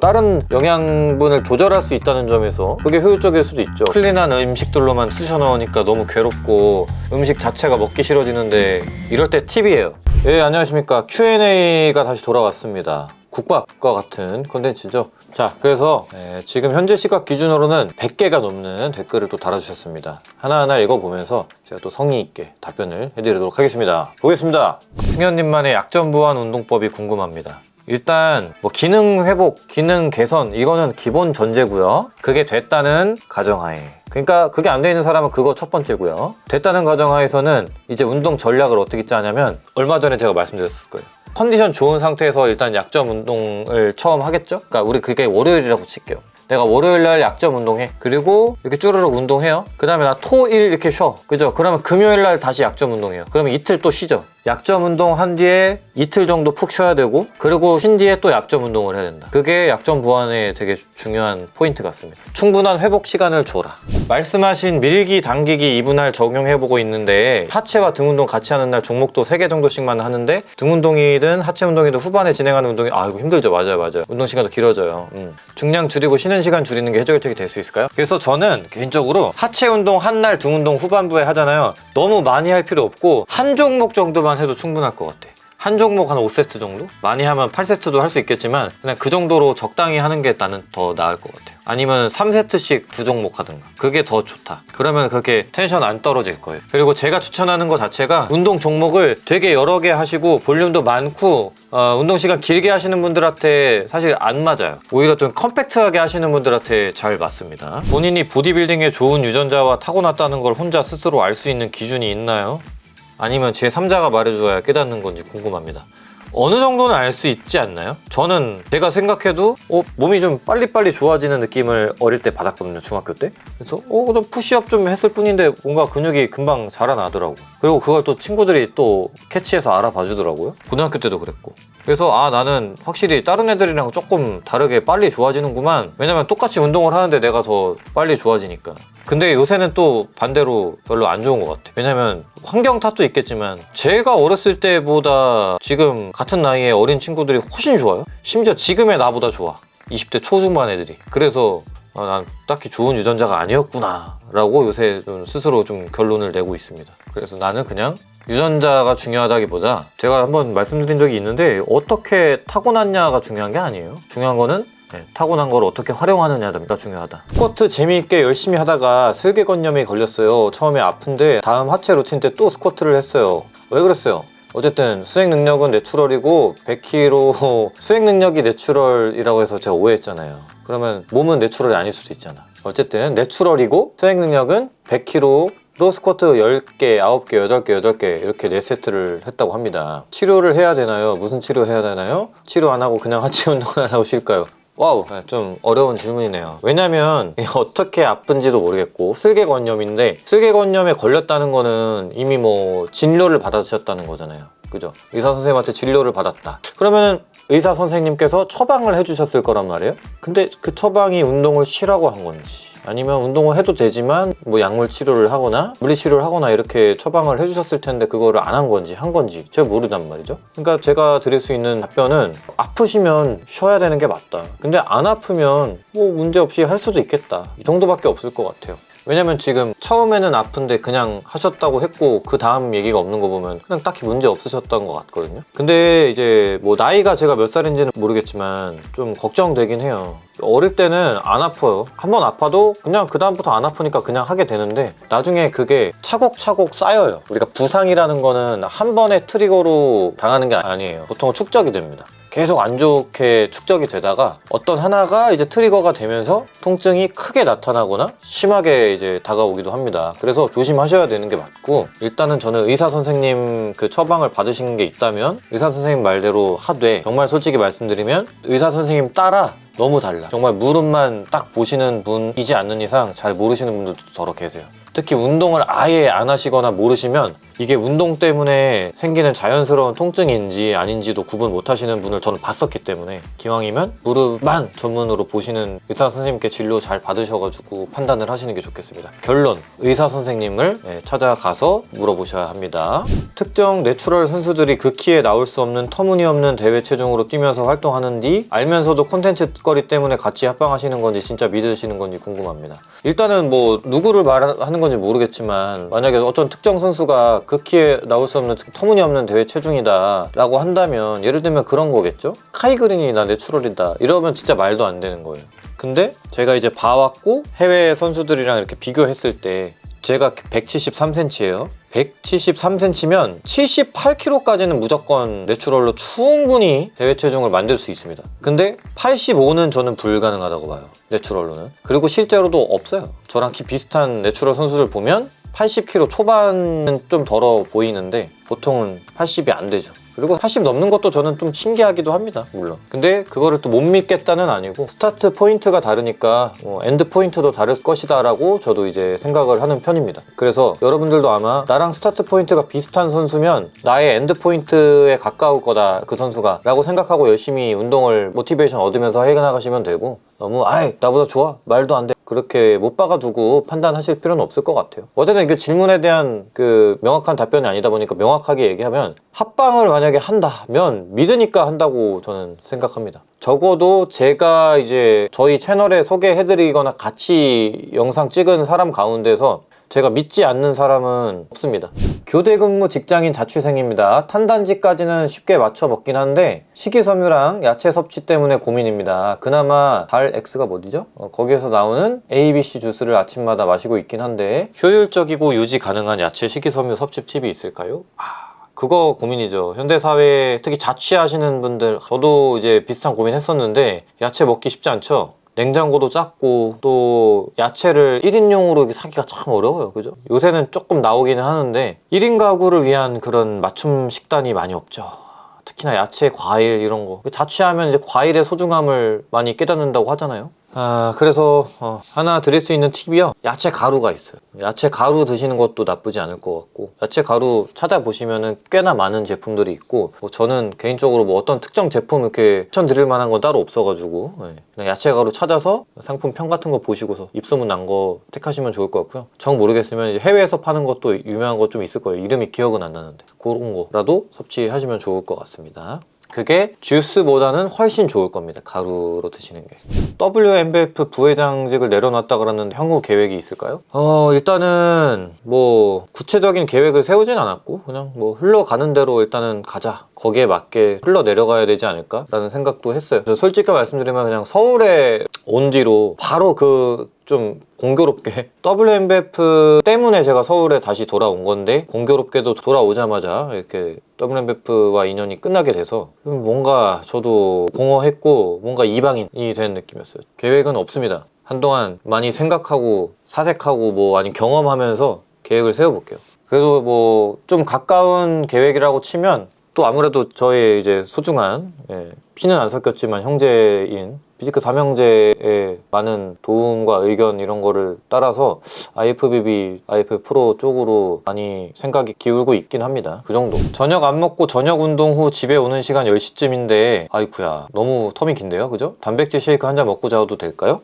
다른 영양분을 조절할 수 있다는 점에서 그게 효율적일 수도 있죠. 클린한 음식들로만 쑤셔 넣으니까 너무 괴롭고 음식 자체가 먹기 싫어지는데, 이럴 때 팁이에요. 예, 안녕하십니까. Q&A가 다시 돌아왔습니다. 국밥과 같은 컨텐츠죠. 자, 그래서 지금 현재 시각 기준으로는 100개가 넘는 댓글을 또 달아주셨습니다. 하나하나 읽어보면서 제가 또 성의 있게 답변을 해드리도록 하겠습니다. 보겠습니다. 승현님만의 약점 보완 운동법이 궁금합니다. 일단 뭐 기능 회복, 기능 개선, 이거는 기본 전제고요. 그게 됐다는 가정하에, 그러니까 그게 안 돼 있는 사람은 그거 첫 번째고요. 됐다는 가정하에서는 이제 운동 전략을 어떻게 짜냐면, 얼마 전에 제가 말씀드렸을 거예요. 컨디션 좋은 상태에서 일단 약점 운동을 처음 하겠죠? 그러니까 우리 그게 월요일이라고 칠게요. 내가 월요일날 약점 운동해. 그리고 이렇게 쭈르륵 운동해요. 그 다음에 나 토, 일 이렇게 쉬어. 그죠? 그러면 금요일날 다시 약점 운동해요. 그러면 이틀 또 쉬죠. 약점 운동 한 뒤에 이틀 정도 푹 쉬어야 되고, 그리고 쉰 뒤에 또 약점 운동을 해야 된다. 그게 약점 보완에 되게 중요한 포인트 같습니다. 충분한 회복 시간을 줘라. 말씀하신 밀기, 당기기, 이분할 적용해보고 있는데, 하체와 등 운동 같이 하는 날 종목도 3개 정도씩만 하는데, 등 운동이든 하체 운동이든 후반에 진행하는 운동이 이거 힘들죠. 맞아요. 운동 시간도 길어져요. 중량 줄이고 쉬는 시간 줄이는 게 해결책이 될 수 있을까요? 그래서 저는 개인적으로 하체 운동 한 날, 등 운동 후반부에 하잖아요. 너무 많이 할 필요 없고 한 종목 정도만 해도 충분할 것 같아. 한 종목 한 5세트 정도? 많이 하면 8세트도 할 수 있겠지만 그냥 그 정도로 적당히 하는 게 나는 더 나을 것 같아요. 아니면 3세트씩 2종목 하든가. 그게 더 좋다. 그러면 그렇게 텐션 안 떨어질 거예요. 그리고 제가 추천하는 것 자체가 운동 종목을 되게 여러 개 하시고 볼륨도 많고 운동 시간 길게 하시는 분들한테 사실 안 맞아요. 오히려 좀 컴팩트하게 하시는 분들한테 잘 맞습니다. 본인이 보디빌딩에 좋은 유전자와 타고났다는 걸 혼자 스스로 알 수 있는 기준이 있나요? 아니면 제3자가 말해줘야 깨닫는 건지 궁금합니다. 어느 정도는 알 수 있지 않나요? 저는 제가 생각해도 몸이 좀 빨리빨리 좋아지는 느낌을 어릴 때 받았거든요. 중학교 때. 그래서 좀 푸시업 좀 했을 뿐인데 뭔가 근육이 금방 자라나더라고. 그리고 그걸 또 친구들이 또 캐치해서 알아봐 주더라고요. 고등학교 때도 그랬고. 그래서 나는 확실히 다른 애들이랑 조금 다르게 빨리 좋아지는구만. 왜냐면 똑같이 운동을 하는데 내가 더 빨리 좋아지니까. 근데 요새는 또 반대로 별로 안 좋은 것 같아. 왜냐면 환경 탓도 있겠지만 제가 어렸을 때보다 지금 같은 나이에 어린 친구들이 훨씬 좋아요. 심지어 지금의 나보다 좋아. 20대 초중반 애들이. 그래서 난 딱히 좋은 유전자가 아니었구나 라고 요새 좀 스스로 좀 결론을 내고 있습니다. 그래서 나는 그냥 유전자가 중요하다기보다, 제가 한번 말씀드린 적이 있는데 어떻게 타고났냐가 중요한 게 아니에요. 중요한 거는 타고난 걸 어떻게 활용하느냐가 중요하다. 스쿼트 재미있게 열심히 하다가 슬개건염이 걸렸어요. 처음에 아픈데 다음 하체 루틴 때 또 스쿼트를 했어요. 왜 그랬어요? 어쨌든 수행 능력은 내추럴이고 100kg 수행 능력이 내추럴이라고 해서 제가 오해했잖아요. 그러면 몸은 내추럴이 아닐 수도 있잖아. 어쨌든 내추럴이고 수행 능력은 100kg 로 스쿼트 10개, 9개, 8개, 8개 이렇게 4세트를 했다고 합니다. 치료를 해야 되나요? 무슨 치료 해야 되나요? 치료 안 하고 그냥 하체 운동을 하고 쉴까요? 와우, 좀 어려운 질문이네요. 왜냐면 어떻게 아픈지도 모르겠고, 슬개건염인데 슬개건염에 걸렸다는 거는 이미 뭐 진료를 받으셨다는 거잖아요. 그죠? 의사 선생님한테 진료를 받았다. 그러면 의사 선생님께서 처방을 해주셨을 거란 말이에요. 근데 그 처방이 운동을 쉬라고 한 건지, 아니면 운동을 해도 되지만 뭐 약물 치료를 하거나 물리치료를 하거나 이렇게 처방을 해주셨을 텐데 그거를 안 한 건지 한 건지 제가 모르단 말이죠. 그러니까 제가 드릴 수 있는 답변은, 아프시면 쉬어야 되는 게 맞다. 근데 안 아프면 뭐 문제없이 할 수도 있겠다. 이 정도밖에 없을 것 같아요. 왜냐면 지금 처음에는 아픈데 그냥 하셨다고 했고 그 다음 얘기가 없는 거 보면 그냥 딱히 문제 없으셨던 것 같거든요. 근데 이제 뭐 나이가 제가 몇 살인지는 모르겠지만 좀 걱정되긴 해요. 어릴 때는 안 아파요. 한번 아파도 그냥 그 다음부터 안 아프니까 그냥 하게 되는데 나중에 그게 차곡차곡 쌓여요. 우리가 부상이라는 거는 한 번의 트리거로 당하는 게 아니에요. 보통 축적이 됩니다. 계속 안 좋게 축적이 되다가 어떤 하나가 이제 트리거가 되면서 통증이 크게 나타나거나 심하게 이제 다가오기도 합니다. 그래서 조심하셔야 되는 게 맞고, 일단은 저는 의사 선생님 그 처방을 받으신 게 있다면 의사 선생님 말대로 하되, 정말 솔직히 말씀드리면 의사 선생님 따라 너무 달라. 정말 무릎만 딱 보시는 분이지 않는 이상 잘 모르시는 분들도 더러 계세요. 특히 운동을 아예 안 하시거나 모르시면 이게 운동 때문에 생기는 자연스러운 통증인지 아닌지도 구분 못 하시는 분을 저는 봤었기 때문에 기왕이면 무릎만 전문으로 보시는 의사 선생님께 진료 잘 받으셔가지고 판단을 하시는 게 좋겠습니다. 결론, 의사 선생님을 찾아가서 물어보셔야 합니다. 특정 내추럴 선수들이 그 키에 나올 수 없는 터무니없는 대회 체중으로 뛰면서 활동하는지 알면서도 콘텐츠 거리 때문에 같이 합방하시는 건지 진짜 믿으시는 건지 궁금합니다. 일단은 뭐 누구를 말하는 건지 모르겠지만 만약에 어떤 특정 선수가 그 키에 나올 수 없는 터무니없는 대회 체중이다 라고 한다면 예를 들면 그런 거겠죠? 카이 그린이 나 내추럴이다 이러면 진짜 말도 안 되는 거예요. 근데 제가 이제 봐왔고 해외 선수들이랑 이렇게 비교했을 때 제가 173cm예요 173cm면 78kg까지는 무조건 내추럴로 충분히 대회 체중을 만들 수 있습니다. 근데 85는 저는 불가능하다고 봐요, 내추럴로는. 그리고 실제로도 없어요. 저랑 키 비슷한 내추럴 선수들 보면 80kg 초반은 좀 덜어 보이는데 보통은 80이 안 되죠. 그리고 80 넘는 것도 저는 좀 신기하기도 합니다, 물론. 근데 그거를 또 못 믿겠다는 아니고 스타트 포인트가 다르니까 엔드 포인트도 다를 것이다 라고 저도 이제 생각을 하는 편입니다. 그래서 여러분들도 아마 나랑 스타트 포인트가 비슷한 선수면 나의 엔드 포인트에 가까울 거다, 그 선수가 라고 생각하고 열심히 운동을 모티베이션 얻으면서 해나가시면 되고, 너무 아이 나보다 좋아 말도 안 돼 그렇게 못 박아두고 판단하실 필요는 없을 것 같아요. 어쨌든 이게 질문에 대한 그 명확한 답변이 아니다 보니까 명확하게 얘기하면, 합방을 만약에 한다면 믿으니까 한다고 저는 생각합니다. 적어도 제가 이제 저희 채널에 소개해드리거나 같이 영상 찍은 사람 가운데서 제가 믿지 않는 사람은 없습니다. 교대 근무 직장인 자취생입니다. 탄단지까지는 쉽게 맞춰 먹긴 한데 식이섬유랑 야채 섭취 때문에 고민입니다. 그나마 달 X가 뭐죠? 거기에서 나오는 ABC 주스를 아침마다 마시고 있긴 한데 효율적이고 유지 가능한 야채 식이섬유 섭취 팁이 있을까요? 그거 고민이죠. 현대사회에 특히 자취하시는 분들, 저도 이제 비슷한 고민 했었는데 야채 먹기 쉽지 않죠? 냉장고도 작고 또 야채를 1인용으로 사기가 참 어려워요, 그죠? 요새는 조금 나오기는 하는데 1인 가구를 위한 그런 맞춤 식단이 많이 없죠. 특히나 야채, 과일 이런 거. 자취하면 이제 과일의 소중함을 많이 깨닫는다고 하잖아요. 그래서 하나 드릴 수 있는 팁이요, 야채 가루가 있어요. 야채 가루 드시는 것도 나쁘지 않을 것 같고, 야채 가루 찾아보시면은 꽤나 많은 제품들이 있고, 저는 개인적으로 뭐 어떤 특정 제품 이렇게 추천드릴 만한 건 따로 없어가지고 그냥 야채 가루 찾아서 상품 평 같은 거 보시고서 입소문 난 거 택하시면 좋을 것 같고요. 정 모르겠으면 이제 해외에서 파는 것도 유명한 거 좀 있을 거예요. 이름이 기억은 안 나는데 그런 거라도 섭취하시면 좋을 것 같습니다. 그게 주스보다는 훨씬 좋을 겁니다, 가루로 드시는 게. WMBF 부회장직을 내려놨다 그러는데 향후 계획이 있을까요? 일단은 뭐 구체적인 계획을 세우진 않았고 그냥 뭐 흘러가는 대로 일단은 가자, 거기에 맞게 흘러 내려가야 되지 않을까 라는 생각도 했어요. 솔직히 말씀드리면 그냥 서울에 온 뒤로 바로 좀 공교롭게 WMBF 때문에 제가 서울에 다시 돌아온 건데, 공교롭게도 돌아오자마자 이렇게 WMBF와 인연이 끝나게 돼서 뭔가 저도 공허했고 뭔가 이방인이 된 느낌이었어요. 계획은 없습니다. 한동안 많이 생각하고 사색하고 뭐 아니 경험하면서 계획을 세워볼게요. 그래도 뭐 좀 가까운 계획이라고 치면 또 아무래도 저의 이제 소중한, 피는 안 섞였지만 형제인 피지크 삼형제의 많은 도움과 의견 이런 거를 따라서 IFBB, IF 프로 쪽으로 많이 생각이 기울고 있긴 합니다. 그 정도. 저녁 안 먹고 저녁 운동 후 집에 오는 시간 10시쯤인데 아이쿠야 너무 텀이 긴데요, 그죠? 단백질 쉐이크 한 잔 먹고 자도 될까요?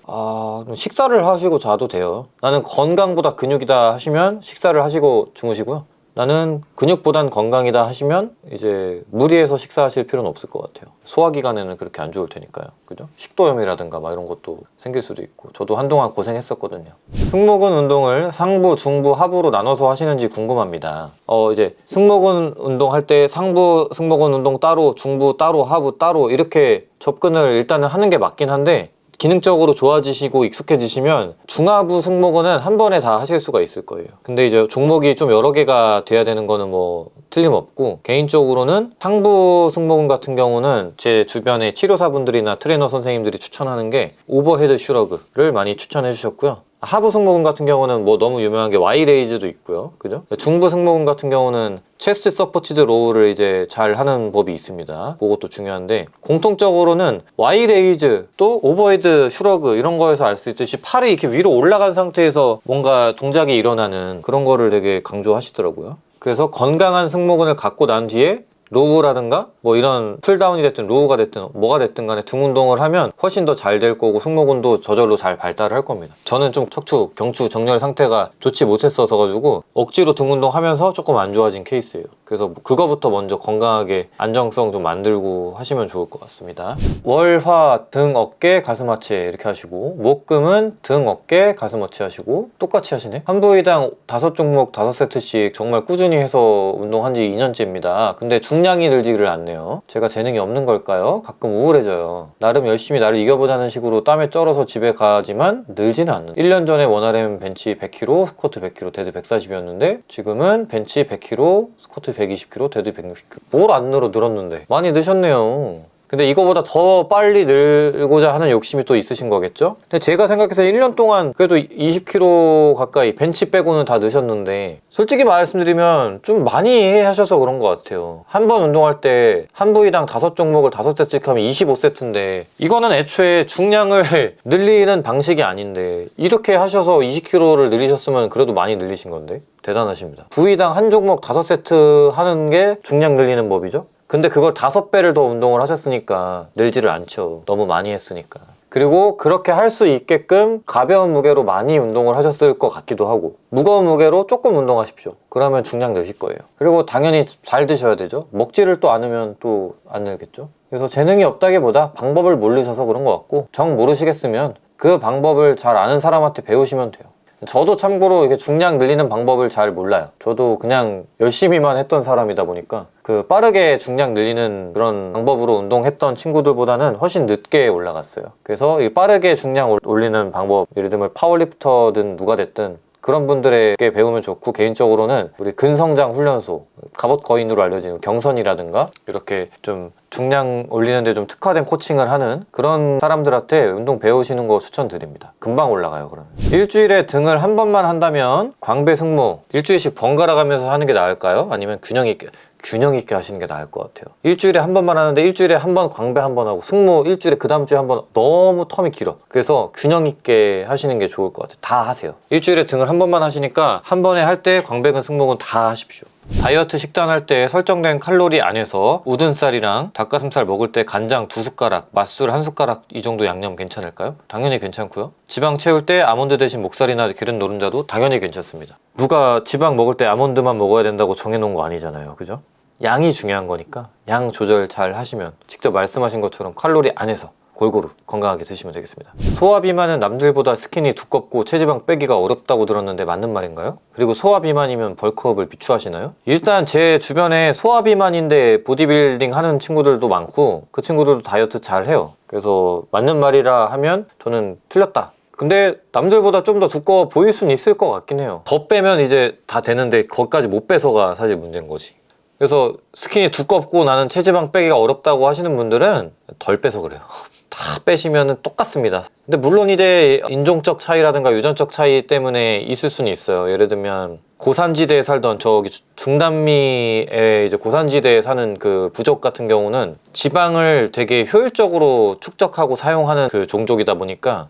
식사를 하시고 자도 돼요. 나는 건강보다 근육이다 하시면 식사를 하시고 주무시고요. 나는 근육보단 건강이다 하시면 이제 무리해서 식사하실 필요는 없을 것 같아요. 소화기관에는 그렇게 안 좋을 테니까요, 그죠? 식도염이라든가 막 이런 것도 생길 수도 있고. 저도 한동안 고생했었거든요. 승모근 운동을 상부, 중부, 하부로 나눠서 하시는지 궁금합니다. 이제 승모근 운동할 때 상부 승모근 운동 따로, 중부 따로, 하부 따로 이렇게 접근을 일단은 하는 게 맞긴 한데, 기능적으로 좋아지시고 익숙해지시면 중하부 승모근은 한 번에 다 하실 수가 있을 거예요. 근데 이제 종목이 좀 여러 개가 돼야 되는 거는 뭐 틀림없고, 개인적으로는 상부 승모근 같은 경우는 제 주변의 치료사분들이나 트레이너 선생님들이 추천하는 게 오버헤드 슈러그를 많이 추천해 주셨고요. 하부 승모근 같은 경우는 뭐 너무 유명한 게 Y레이즈도 있고요. 그죠? 중부 승모근 같은 경우는 체스트 서포티드 로우를 이제 잘 하는 법이 있습니다. 그것도 중요한데, 공통적으로는 Y레이즈 또 오버헤드 슈러그 이런 거에서 알 수 있듯이 팔이 이렇게 위로 올라간 상태에서 뭔가 동작이 일어나는 그런 거를 되게 강조하시더라고요. 그래서 건강한 승모근을 갖고 난 뒤에 로우라든가 뭐 이런 풀다운이 됐든 로우가 됐든 뭐가 됐든 간에 등 운동을 하면 훨씬 더 잘 될 거고 승모근도 저절로 잘 발달을 할 겁니다. 저는 좀 척추, 경추, 정렬 상태가 좋지 못했어서 가지고 억지로 등 운동하면서 조금 안 좋아진 케이스예요. 그래서 그거부터 먼저 건강하게 안정성 좀 만들고 하시면 좋을 것 같습니다. 월, 화, 등, 어깨, 가슴 하체 이렇게 하시고, 목금은 등, 어깨, 가슴 하체 하시고 똑같이 하시네. 한 부위당 5종목 5세트씩 정말 꾸준히 해서 운동한 지 2년째입니다. 근데 중량이 늘지를 않네요. 제가 재능이 없는 걸까요? 가끔 우울해져요. 나름 열심히 나를 이겨보자는 식으로 땀에 쩔어서 집에 가지만 늘지는 않는. 1년 전에 원RM 벤치 100kg, 스쿼트 100kg, 데드 140이었는데 지금은 벤치 100kg, 스쿼트 120kg, 데드 160kg. 뭘 안 늘었는데. 많이 드셨네요. 근데 이거보다 더 빨리 늘고자 하는 욕심이 또 있으신 거겠죠? 근데 제가 생각해서 1년 동안 그래도 20kg 가까이 벤치 빼고는 다 넣으셨는데, 솔직히 말씀드리면 좀 많이 하셔서 그런 것 같아요. 한 번 운동할 때 한 부위당 5종목을 5세트씩 하면 25세트인데 이거는 애초에 중량을 늘리는 방식이 아닌데, 이렇게 하셔서 20kg를 늘리셨으면 그래도 많이 늘리신 건데 대단하십니다. 부위당 한 종목 5세트 하는 게 중량 늘리는 법이죠? 근데 그걸 5배를 더 운동을 하셨으니까 늘지를 않죠. 너무 많이 했으니까. 그리고 그렇게 할 수 있게끔 가벼운 무게로 많이 운동을 하셨을 것 같기도 하고, 무거운 무게로 조금 운동하십시오. 그러면 중량 늘실 거예요. 그리고 당연히 잘 드셔야 되죠. 먹지를 또 않으면 또 안 늘겠죠. 그래서 재능이 없다기보다 방법을 모르셔서 그런 것 같고, 정 모르시겠으면 그 방법을 잘 아는 사람한테 배우시면 돼요. 저도 참고로 이게 중량 늘리는 방법을 잘 몰라요. 저도 그냥 열심히만 했던 사람이다 보니까 그 빠르게 중량 늘리는 그런 방법으로 운동했던 친구들보다는 훨씬 늦게 올라갔어요. 그래서 이 빠르게 중량 올리는 방법, 예를 들면 파워리프터든 누가 됐든 그런 분들에게 배우면 좋고, 개인적으로는 우리 근성장 훈련소, 갑옷 거인으로 알려지는 경선이라든가 이렇게 좀 중량 올리는데 좀 특화된 코칭을 하는 그런 사람들한테 운동 배우시는 거 추천드립니다. 금방 올라가요. 그러면 일주일에 등을 한 번만 한다면 광배 승모 일주일씩 번갈아 가면서 하는 게 나을까요? 아니면 균형 있게 하시는 게 나을 것 같아요. 일주일에 한 번만 하는데 일주일에 한 번 광배 한 번 하고 승모 일주일에 그 다음 주에 한 번, 너무 텀이 길어. 그래서 균형 있게 하시는 게 좋을 것 같아요. 다 하세요. 일주일에 등을 한 번만 하시니까 한 번에 할 때 광배근 승모근 다 하십시오. 다이어트 식단할 때 설정된 칼로리 안에서 우둔살이랑 닭가슴살 먹을 때 간장 2숟가락, 맛술 1숟가락 이 정도 양념 괜찮을까요? 당연히 괜찮고요. 지방 채울 때 아몬드 대신 목살이나 기름 노른자도 당연히 괜찮습니다. 누가 지방 먹을 때 아몬드만 먹어야 된다고 정해놓은 거 아니잖아요. 그죠? 양이 중요한 거니까 양 조절 잘 하시면 직접 말씀하신 것처럼 칼로리 안에서 골고루 건강하게 드시면 되겠습니다. 소화 비만은 남들보다 스킨이 두껍고 체지방 빼기가 어렵다고 들었는데 맞는 말인가요? 그리고 소화 비만이면 벌크업을 비추하시나요? 일단 제 주변에 소화 비만인데 보디빌딩 하는 친구들도 많고, 그 친구들도 다이어트 잘 해요. 그래서 맞는 말이라 하면 저는 틀렸다. 근데 남들보다 좀 더 두꺼워 보일 수는 있을 것 같긴 해요. 더 빼면 이제 다 되는데 거기까지 못 빼서가 사실 문제인 거지. 그래서 스킨이 두껍고 나는 체지방 빼기가 어렵다고 하시는 분들은 덜 빼서 그래요. 다 빼시면 똑같습니다. 근데 물론 이제 인종적 차이라든가 유전적 차이 때문에 있을 수는 있어요. 예를 들면 고산지대에 살던 저기 중남미의 이제 고산지대에 사는 그 부족 같은 경우는 지방을 되게 효율적으로 축적하고 사용하는 그 종족이다 보니까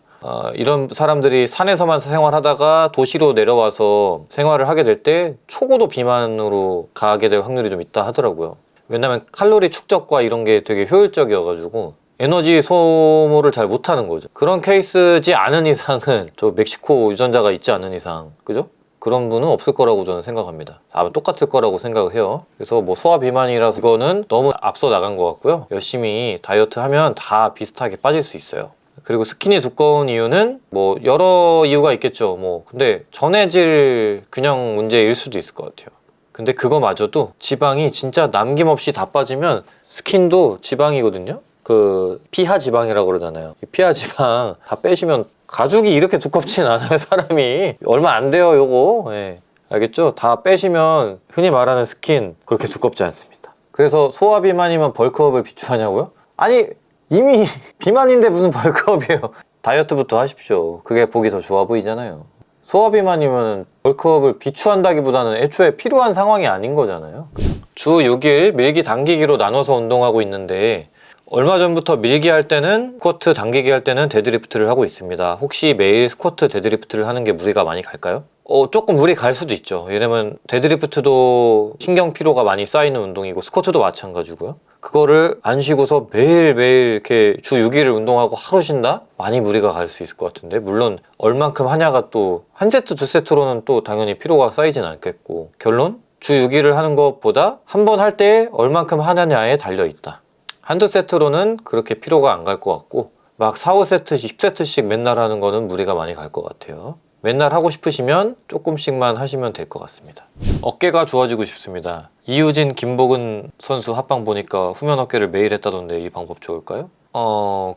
이런 사람들이 산에서만 생활하다가 도시로 내려와서 생활을 하게 될 때 초고도 비만으로 가게 될 확률이 좀 있다 하더라고요. 왜냐면 칼로리 축적과 이런 게 되게 효율적이어가지고 에너지 소모를 잘 못하는 거죠. 그런 케이스지 않은 이상은, 저 멕시코 유전자가 있지 않은 이상, 그죠? 그런 분은 없을 거라고 저는 생각합니다. 아마 똑같을 거라고 생각을 해요. 그래서 뭐 소화 비만이라서 그거는 너무 앞서 나간 것 같고요. 열심히 다이어트 하면 다 비슷하게 빠질 수 있어요. 그리고 스킨이 두꺼운 이유는 뭐 여러 이유가 있겠죠. 뭐 근데 전해질 균형 문제일 수도 있을 것 같아요. 근데 그거마저도 지방이 진짜 남김없이 다 빠지면 스킨도 지방이거든요. 그 피하 지방이라고 그러잖아요. 피하 지방 다 빼시면 가죽이 이렇게 두껍진 않아요. 사람이 얼마 안 돼요. 요거 알겠죠? 다 빼시면 흔히 말하는 스킨 그렇게 두껍지 않습니다. 그래서 소화 비만이면 벌크업을 비추하냐고요? 아니 이미 비만인데 무슨 벌크업이에요. 다이어트부터 하십시오. 그게 보기 더 좋아 보이잖아요. 소화비만이면 벌크업을 비추한다기보다는 애초에 필요한 상황이 아닌 거잖아요. 주 6일 밀기 당기기로 나눠서 운동하고 있는데 얼마 전부터 밀기 할 때는 스쿼트, 당기기 할 때는 데드리프트를 하고 있습니다. 혹시 매일 스쿼트, 데드리프트를 하는 게 무리가 많이 갈까요? 조금 무리 갈 수도 있죠. 왜냐면 데드리프트도 신경 피로가 많이 쌓이는 운동이고 스쿼트도 마찬가지고요. 그거를 안 쉬고서 매일매일 이렇게 주 6일을 운동하고 하루 쉰다? 많이 무리가 갈 수 있을 것 같은데, 물론 얼만큼 하냐가 또 한 세트, 두 세트로는 또 당연히 피로가 쌓이진 않겠고, 결론? 주 6일을 하는 것보다 한 번 할 때 얼만큼 하느냐에 달려있다. 한두 세트로는 그렇게 피로가 안 갈 것 같고, 막 4, 5세트씩, 10세트씩 맨날 하는 거는 무리가 많이 갈 것 같아요. 맨날 하고 싶으시면 조금씩만 하시면 될 것 같습니다. 어깨가 좋아지고 싶습니다. 이유진, 김복은 선수 합방 보니까 후면 어깨를 매일 했다던데 이 방법 좋을까요?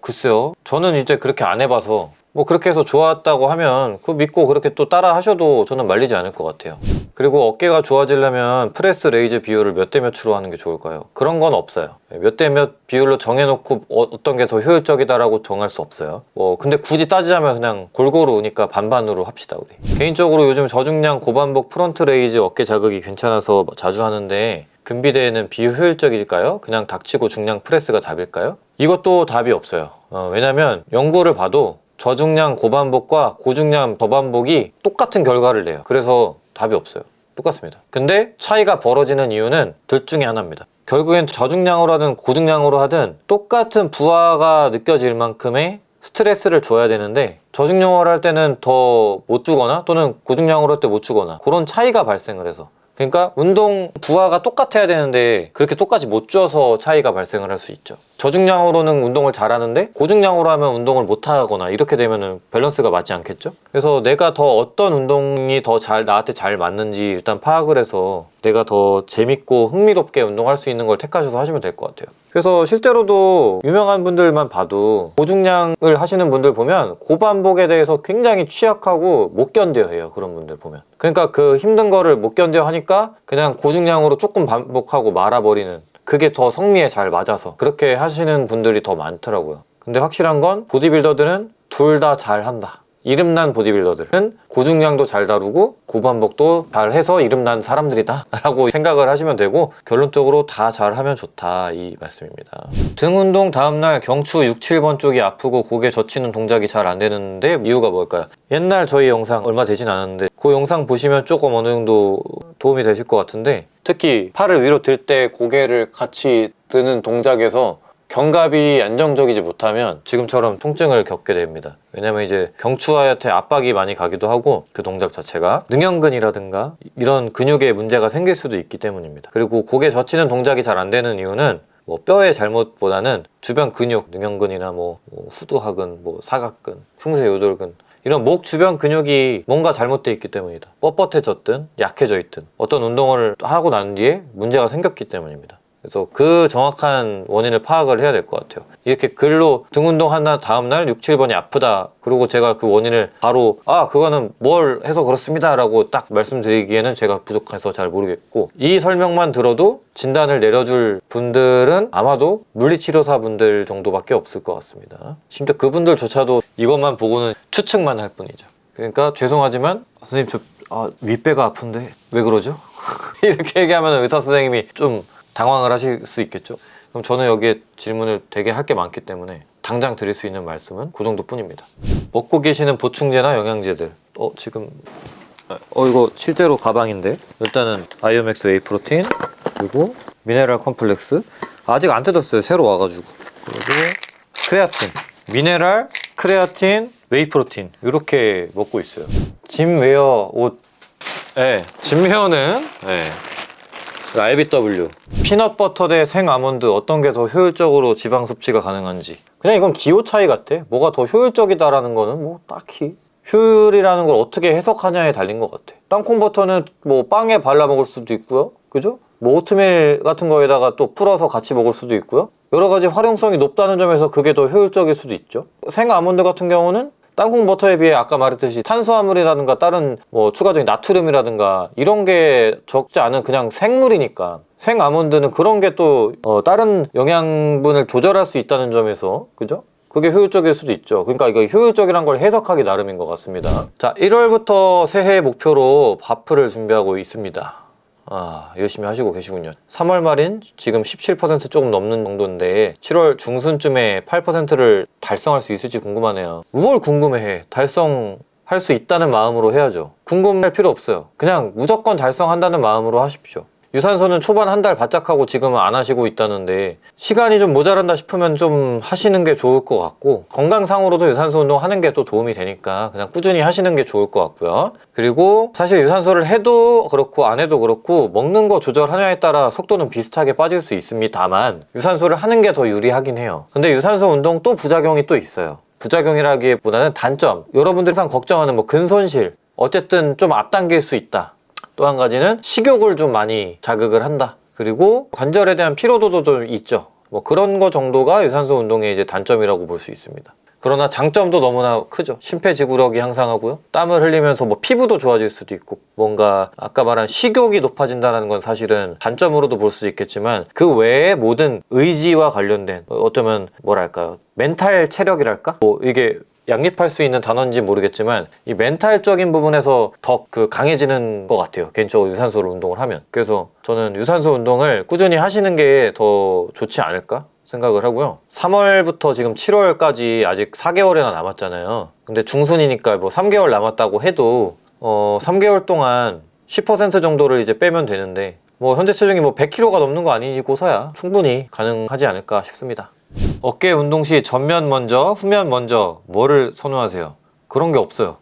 글쎄요. 저는 이제 그렇게 안 해봐서 뭐 그렇게 해서 좋았다고 하면 그거 믿고 그렇게 또 따라 하셔도 저는 말리지 않을 것 같아요. 그리고 어깨가 좋아지려면 프레스 레이즈 비율을 몇 대 몇으로 하는 게 좋을까요? 그런 건 없어요. 몇 대 몇 비율로 정해놓고 어떤 게 더 효율적이다라고 정할 수 없어요. 근데 굳이 따지자면 그냥 골고루 우니까 반반으로 합시다, 우리. 개인적으로 요즘 저중량 고반복 프론트 레이즈 어깨 자극이 괜찮아서 자주 하는데 근비대에는 비효율적일까요? 그냥 닥치고 중량 프레스가 답일까요? 이것도 답이 없어요. 왜냐면 연구를 봐도 저중량 고반복과 고중량 저반복이 똑같은 결과를 내요. 그래서 답이 없어요. 똑같습니다. 근데 차이가 벌어지는 이유는 둘 중에 하나입니다. 결국엔 저중량으로 하든 고중량으로 하든 똑같은 부하가 느껴질 만큼의 스트레스를 줘야 되는데, 저중량으로 할 때는 더 못 주거나 또는 고중량으로 할 때 못 주거나 그런 차이가 발생을 해서, 그러니까 운동 부하가 똑같아야 되는데 그렇게 똑같이 못 줘서 차이가 발생을 할 수 있죠. 저중량으로는 운동을 잘하는데 고중량으로 하면 운동을 못하거나 이렇게 되면 밸런스가 맞지 않겠죠? 그래서 내가 더 어떤 운동이 더 나한테 잘 맞는지 일단 파악을 해서 내가 더 재밌고 흥미롭게 운동할 수 있는 걸 택하셔서 하시면 될 것 같아요. 그래서 실제로도 유명한 분들만 봐도 고중량을 하시는 분들 보면 고반복에 대해서 굉장히 취약하고 못 견뎌해요. 그런 분들 보면. 그러니까 그 힘든 거를 못 견뎌 하니까 그냥 고중량으로 조금 반복하고 말아버리는, 그게 더 성미에 잘 맞아서 그렇게 하시는 분들이 더 많더라고요. 근데 확실한 건 보디빌더들은 둘 다 잘한다. 이름난 보디빌더들은 고중량도 잘 다루고 고반복도 잘 해서 이름난 사람들이다 라고 생각을 하시면 되고, 결론적으로 다 잘하면 좋다, 이 말씀입니다. 등 운동 다음날 경추 6, 7번 쪽이 아프고 고개 젖히는 동작이 잘 안 되는데 이유가 뭘까요? 옛날 저희 영상 얼마 되진 않았는데 그 영상 보시면 조금 어느 정도 도움이 되실 것 같은데, 특히 팔을 위로 들 때 고개를 같이 드는 동작에서 견갑이 안정적이지 못하면 지금처럼 통증을 겪게 됩니다. 왜냐면 이제 경추하여태 압박이 많이 가기도 하고, 그 동작 자체가 능형근이라든가 이런 근육에 문제가 생길 수도 있기 때문입니다. 그리고 고개 젖히는 동작이 잘 안 되는 이유는 뭐 뼈의 잘못보다는 주변 근육, 능형근이나 뭐 후두하근, 뭐 사각근, 흉쇄요돌근, 이런 목 주변 근육이 뭔가 잘못되어 있기 때문이다. 뻣뻣해졌든 약해져 있든 어떤 운동을 하고 난 뒤에 문제가 생겼기 때문입니다. 그래서 그 정확한 원인을 파악을 해야 될 것 같아요. 이렇게 글로 등 운동한 다음날 6, 7번이 아프다, 그리고 제가 그 원인을 바로 그거는 뭘 해서 그렇습니다 라고 딱 말씀드리기에는 제가 부족해서 잘 모르겠고, 이 설명만 들어도 진단을 내려줄 분들은 아마도 물리치료사 분들 정도밖에 없을 것 같습니다. 심지어 그분들조차도 이것만 보고는 추측만 할 뿐이죠. 그러니까 죄송하지만 선생님 윗배가 아픈데 왜 그러죠? 이렇게 얘기하면 의사 선생님이 좀 당황을 하실 수 있겠죠. 그럼 저는 여기에 질문을 되게 할 게 많기 때문에 당장 드릴 수 있는 말씀은 그 정도 뿐입니다. 먹고 계시는 보충제나 영양제들, 지금 이거 실제로 가방인데, 일단은 바이오맥스 웨이 프로틴, 그리고 미네랄 컴플렉스, 아직 안 뜯었어요. 새로 와가지고. 그리고 크레아틴, 미네랄, 크레아틴, 웨이 프로틴, 이렇게 먹고 있어요. 짐웨어 옷, 짐웨어는 RBW, 피넛버터 대 생아몬드 어떤 게 더 효율적으로 지방 섭취가 가능한지. 그냥 이건 기호 차이 같아. 뭐가 더 효율적이다라는 거는 뭐 딱히 효율이라는 걸 어떻게 해석하냐에 달린 것 같아. 땅콩버터는 뭐 빵에 발라 먹을 수도 있고요, 그죠? 뭐 오트밀 같은 거에다가 또 풀어서 같이 먹을 수도 있고요. 여러 가지 활용성이 높다는 점에서 그게 더 효율적일 수도 있죠. 생아몬드 같은 경우는 땅콩 버터에 비해 아까 말했듯이 탄수화물이라든가 다른 뭐 추가적인 나트륨이라든가 이런 게 적지 않은 그냥 생물이니까, 생아몬드는 그런 게 또 다른 영양분을 조절할 수 있다는 점에서, 그죠? 그게 효율적일 수도 있죠. 그러니까 이거 효율적이란 걸 해석하기 나름인 것 같습니다. 자, 1월부터 새해 목표로 바프를 준비하고 있습니다. 열심히 하시고 계시군요. 3월 말인 지금 17% 조금 넘는 정도인데 7월 중순쯤에 8%를 달성할 수 있을지 궁금하네요. 뭘 궁금해해? 달성할 수 있다는 마음으로 해야죠. 궁금할 필요 없어요. 그냥 무조건 달성한다는 마음으로 하십시오. 유산소는 초반 한 달 바짝 하고 지금은 안 하시고 있다는데 시간이 좀 모자란다 싶으면 좀 하시는 게 좋을 것 같고, 건강상으로도 유산소 운동 하는 게 또 도움이 되니까 그냥 꾸준히 하시는 게 좋을 것 같고요. 그리고 사실 유산소를 해도 그렇고 안 해도 그렇고 먹는 거 조절하냐에 따라 속도는 비슷하게 빠질 수 있습니다만 유산소를 하는 게 더 유리하긴 해요. 근데 유산소 운동 또 부작용이 또 있어요. 부작용이라기보다는 단점, 여러분들이 항상 걱정하는 뭐 근손실, 어쨌든 좀 앞당길 수 있다. 또 한 가지는 식욕을 좀 많이 자극을 한다. 그리고 관절에 대한 피로도도 좀 있죠. 뭐 그런 거 정도가 유산소 운동의 이제 단점이라고 볼 수 있습니다. 그러나 장점도 너무나 크죠. 심폐지구력이 향상하고요. 땀을 흘리면서 뭐 피부도 좋아질 수도 있고, 뭔가 아까 말한 식욕이 높아진다는 건 사실은 단점으로도 볼 수 있겠지만 그 외에 모든 의지와 관련된, 어쩌면 뭐랄까요, 멘탈 체력이랄까? 뭐 이게 양립할 수 있는 단어인지 모르겠지만 이 멘탈적인 부분에서 더 강해지는 것 같아요. 개인적으로 유산소를 운동을 하면. 그래서 저는 유산소 운동을 꾸준히 하시는 게 더 좋지 않을까 생각을 하고요. 3월부터 지금 7월까지 아직 4개월이나 남았잖아요. 근데 중순이니까 뭐 3개월 남았다고 해도 3개월 동안 10% 정도를 이제 빼면 되는데, 뭐 현재 체중이 뭐 100kg가 넘는 거 아니고서야 충분히 가능하지 않을까 싶습니다. 어깨 운동 시 전면 먼저, 후면 먼저 뭐를 선호하세요? 그런 게 없어요.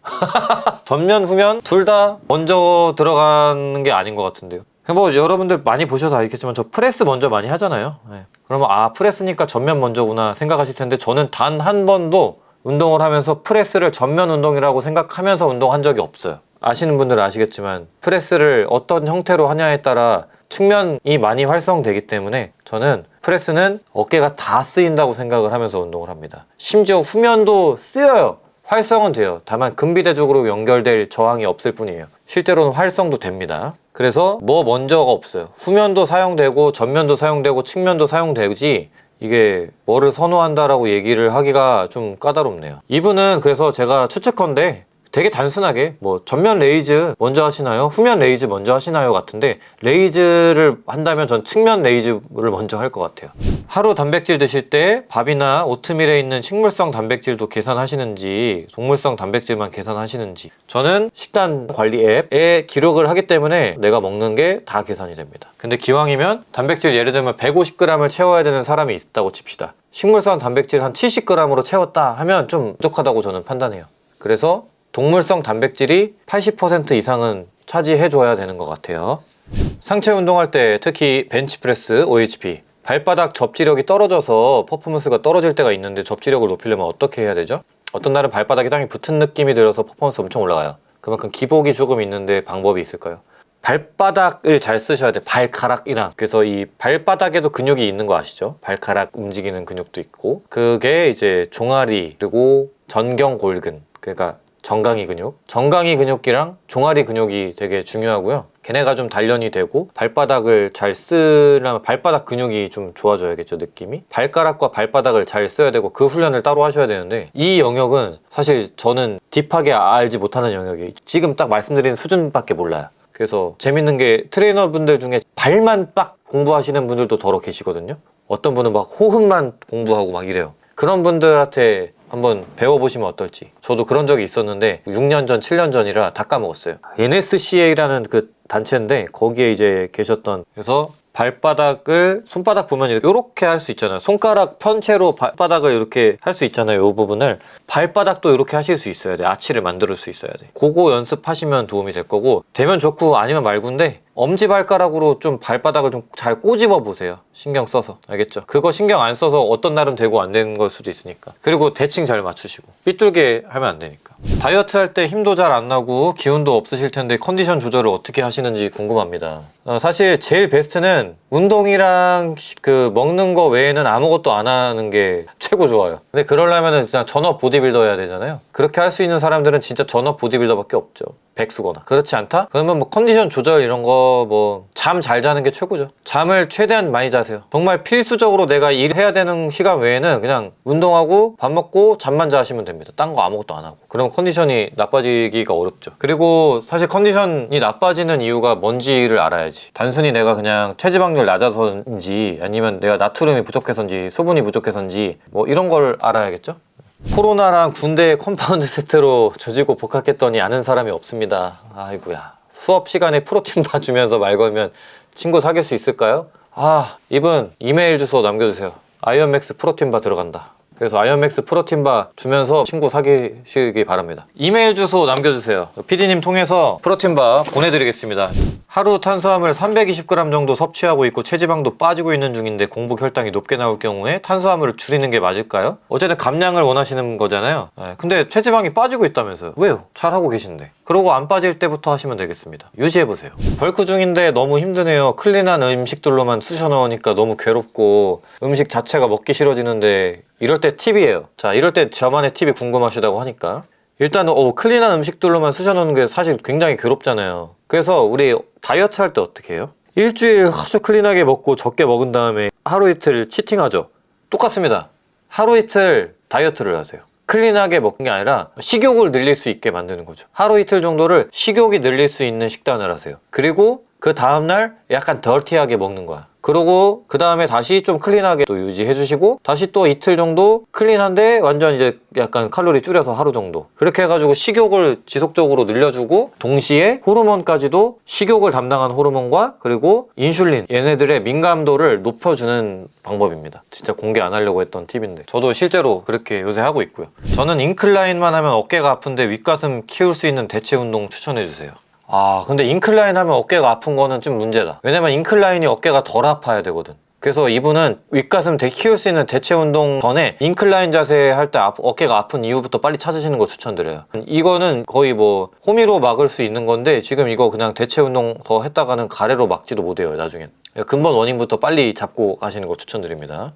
전면, 후면 둘 다 먼저 들어가는 게 아닌 것 같은데요. 뭐 여러분들 많이 보셔서 알겠지만 저 프레스 먼저 많이 하잖아요. 네. 그러면 프레스니까 전면 먼저구나 생각하실 텐데, 저는 단 한 번도 운동을 하면서 프레스를 전면 운동이라고 생각하면서 운동한 적이 없어요. 아시는 분들은 아시겠지만 프레스를 어떤 형태로 하냐에 따라 측면이 많이 활성되기 때문에 저는 프레스는 어깨가 다 쓰인다고 생각을 하면서 운동을 합니다. 심지어 후면도 쓰여요. 활성은 돼요. 다만 근비대적으로 연결될 저항이 없을 뿐이에요. 실제로는 활성도 됩니다. 그래서 뭐 먼저가 없어요. 후면도 사용되고 전면도 사용되고 측면도 사용되지, 이게 뭐를 선호한다라고 얘기를 하기가 좀 까다롭네요. 이분은 그래서 제가 추측컨대 되게 단순하게 뭐 전면 레이즈 먼저 하시나요? 후면 레이즈 먼저 하시나요? 같은데, 레이즈를 한다면 전 측면 레이즈를 먼저 할 것 같아요. 하루 단백질 드실 때 밥이나 오트밀에 있는 식물성 단백질도 계산하시는지 동물성 단백질만 계산하시는지. 저는 식단 관리 앱에 기록을 하기 때문에 내가 먹는 게 다 계산이 됩니다. 근데 기왕이면 단백질 예를 들면 150g을 채워야 되는 사람이 있다고 칩시다. 식물성 단백질 한 70g으로 채웠다 하면 좀 부족하다고 저는 판단해요. 그래서 동물성 단백질이 80% 이상은 차지해줘야 되는 것 같아요. 상체 운동할 때 특히 벤치프레스, OHP, 발바닥 접지력이 떨어져서 퍼포먼스가 떨어질 때가 있는데 접지력을 높이려면 어떻게 해야 되죠? 어떤 날은 발바닥이 땅에 붙은 느낌이 들어서 퍼포먼스 엄청 올라가요. 그만큼 기복이 조금 있는데 방법이 있을까요? 발바닥을 잘 쓰셔야 돼요. 발가락이랑. 그래서 이 발바닥에도 근육이 있는 거 아시죠? 발가락 움직이는 근육도 있고, 그게 이제 종아리 그리고 전경골근, 그러니까 정강이 근육, 정강이 근육이랑 종아리 근육이 되게 중요하고요. 걔네가 좀 단련이 되고 발바닥을 잘 쓰려면 발바닥 근육이 좀 좋아져야겠죠, 느낌이. 발가락과 발바닥을 잘 써야 되고 그 훈련을 따로 하셔야 되는데, 이 영역은 사실 저는 딥하게 알지 못하는 영역이 지금 딱 말씀드린 수준밖에 몰라요. 그래서 재밌는 게 트레이너분들 중에 발만 빡 공부하시는 분들도 더러 계시거든요. 어떤 분은 막 호흡만 공부하고 막 이래요. 그런 분들한테 한번 배워보시면 어떨지. 저도 그런 적이 있었는데 6년 전, 7년 전이라 다 까먹었어요. NSCA라는 그 단체인데 거기에 이제 계셨던, 그래서 발바닥을, 손바닥 보면 이렇게 할 수 있잖아요. 손가락 편채로 발바닥을 이렇게 할 수 있잖아요. 이 부분을 발바닥도 이렇게 하실 수 있어야 돼. 아치를 만들 수 있어야 돼. 그거 연습하시면 도움이 될 거고, 되면 좋고 아니면 말고인데 엄지발가락으로 좀 발바닥을 좀 잘 꼬집어 보세요. 신경 써서. 알겠죠? 그거 신경 안 써서 어떤 날은 되고 안 되는 걸 수도 있으니까. 그리고 대칭 잘 맞추시고, 삐뚤게 하면 안 되니까. 다이어트 할 때 힘도 잘 안 나고 기운도 없으실 텐데 컨디션 조절을 어떻게 하시는지 궁금합니다. 사실 제일 베스트는 운동이랑 그 먹는 거 외에는 아무것도 안 하는 게 최고 좋아요. 근데 그러려면은 진짜 전업 보디빌더 해야 되잖아요. 그렇게 할 수 있는 사람들은 진짜 전업 보디빌더밖에 없죠. 백수거나. 그렇지 않다? 그러면 뭐 컨디션 조절 이런 거 뭐 잠 잘 자는 게 최고죠. 잠을 최대한 많이 자세요. 정말 필수적으로 내가 일해야 되는 시간 외에는 그냥 운동하고 밥 먹고 잠만 자시면 됩니다. 딴 거 아무것도 안 하고. 그럼 컨디션이 나빠지기가 어렵죠. 그리고 사실 컨디션이 나빠지는 이유가 뭔지를 알아야지. 단순히 내가 그냥 체지방률 낮아서인지 아니면 내가 나트륨이 부족해서인지 수분이 부족해서인지 뭐 이런 걸 알아야겠죠. 코로나랑 군대 컴파운드 세트로 조지고 복학했더니 아는 사람이 없습니다. 아이고야. 수업 시간에 프로틴 바 주면서 말 걸면 친구 사귈 수 있을까요? 이분 이메일 주소 남겨주세요. 아이언맥스 프로틴 바 들어간다. 그래서 아이언맥스 프로틴 바 주면서 친구 사귀시기 바랍니다. 이메일 주소 남겨주세요. PD님 통해서 프로틴 바 보내드리겠습니다. 하루 탄수화물 320g 정도 섭취하고 있고 체지방도 빠지고 있는 중인데 공복 혈당이 높게 나올 경우에 탄수화물을 줄이는 게 맞을까요? 어쨌든 감량을 원하시는 거잖아요. 근데 체지방이 빠지고 있다면서요. 왜요? 잘하고 계신데. 그러고 안 빠질 때부터 하시면 되겠습니다. 유지해보세요. 벌크 중인데 너무 힘드네요. 클린한 음식들로만 쑤셔 넣으니까 너무 괴롭고 음식 자체가 먹기 싫어지는데 이럴 때 팁이에요. 자, 이럴 때 저만의 팁이 궁금하시다고 하니까 일단 클린한 음식들로만 쑤셔 넣는 게 사실 굉장히 괴롭잖아요. 그래서 우리 다이어트 할 때 어떻게 해요? 일주일 아주 클린하게 먹고 적게 먹은 다음에 하루 이틀 치팅하죠. 똑같습니다. 하루 이틀 다이어트를 하세요. 클린하게 먹는 게 아니라 식욕을 늘릴 수 있게 만드는 거죠. 하루 이틀 정도를 식욕이 늘릴 수 있는 식단을 하세요. 그리고 그 다음날 약간 더티하게 먹는 거야. 그러고 그 다음에 다시 좀 클린하게 또 유지해 주시고 다시 또 이틀 정도 클린한데 완전 이제 약간 칼로리 줄여서 하루 정도 그렇게 해가지고 식욕을 지속적으로 늘려주고 동시에 호르몬까지도 식욕을 담당하는 호르몬과 그리고 인슐린 얘네들의 민감도를 높여주는 방법입니다. 진짜 공개 안 하려고 했던 팁인데 저도 실제로 그렇게 요새 하고 있고요. 저는 인클라인만 하면 어깨가 아픈데 윗가슴 키울 수 있는 대체 운동 추천해 주세요. 근데 인클라인 하면 어깨가 아픈 거는 좀 문제다. 왜냐면 인클라인이 어깨가 덜 아파야 되거든. 그래서 이분은 윗가슴 키울 수 있는 대체 운동 전에 인클라인 자세 할 때 어깨가 아픈 이유부터 빨리 찾으시는 거 추천드려요. 이거는 거의 뭐 호미로 막을 수 있는 건데 지금 이거 그냥 대체 운동 더 했다가는 가래로 막지도 못해요 나중엔. 근본 원인부터 빨리 잡고 가시는 거 추천드립니다.